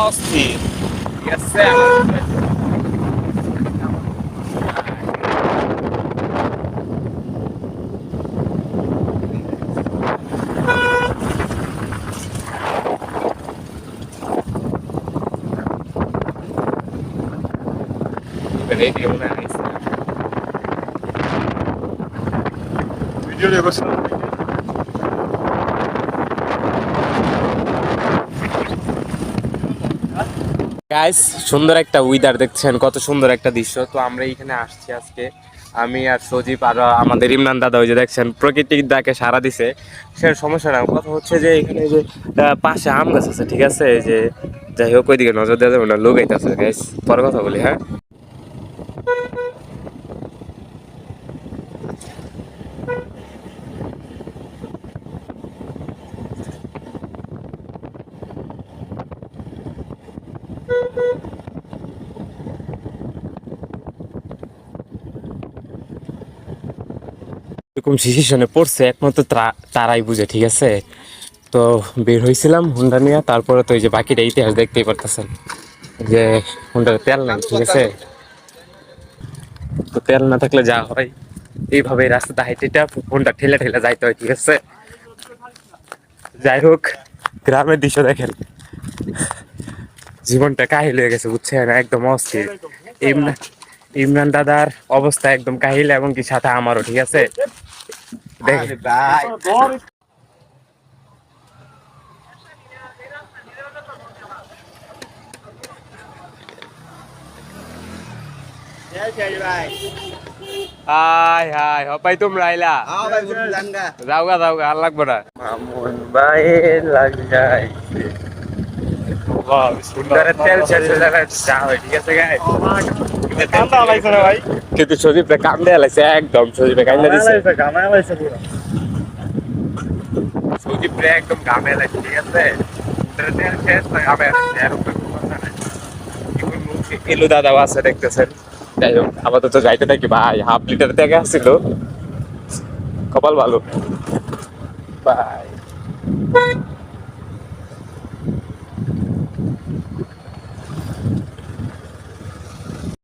অস্থির ঠিক আছে। রেডিও না ভিডিও রেকর্ড। গাইস, সুন্দর একটা ওয়েদার দেখছেন, কত সুন্দর একটা দৃশ্য। তো আমরা এখানে আসছি আজকে, আমি আর সজীব আর আমাদের ইমরান দাদা। ওই যে দেখছেন প্রকৃতির ডাকে সাড়া দিছে, সে সমস্যা না। কথা হচ্ছে যে এখানে যে পাশে আম গাছ আছে ঠিক আছে, এই যে যাই হোক ওইদিকে নজর দেওয়া যাবে না, লোক আইতাছে। গাইস পরে কথা বলি, হ্যাঁ। এরকম সিচুয়েশনে পড়ছে একমাত্র তারাই বুঝে ঠিক আছে। তো বের হয়েছিলাম হুন্ডা নিয়ে, তারপরে তো এই যে বাকিটা ইতিহাস দেখতেই পারতেছেন যে হুন্ডার তেল নাই ঠিক আছে। তো তেল না থাকলে যা হয়, এইভাবে রাস্তাতে হাইটে হুন্ডা ঠেলে ঠেলে যাইতে হয় ঠিক আছে। যাই হোক, গ্রামের দৃশ্য দেখেন, জীবনটা কাহিল হয়ে গেছে বুঝছেন, একদম অস্থির। ইমরান ইমরান দাদার অবস্থা একদম কাহিল, এবং কি সাথে আমারও ঠিক আছে। দেখেন হাই হাই হপাই তোমরা আইলা, যাও গা আর লাগবো না। মামুন ভাই লাগ যায় সুন্দরের তেল শেষ হয়ে যাবে, যা হয় ঠিক আছে গাইস। কিন্তু সজীব কাম দেয়া লাগছে একদম, সজীবে কাইন্দা দিছে, সজীব একদম গামে লাগছে ঠিক আছে। তেল শেষ না গামে লাগছে, এরকম কোনো কথা নাই। এলু দাদাও আছে দেখতেছেন। যাই হোক আপাতত যাইতে থাকি ভাই, হাফ লিটার থেকে আসছিল, কপাল ভালো। বাই।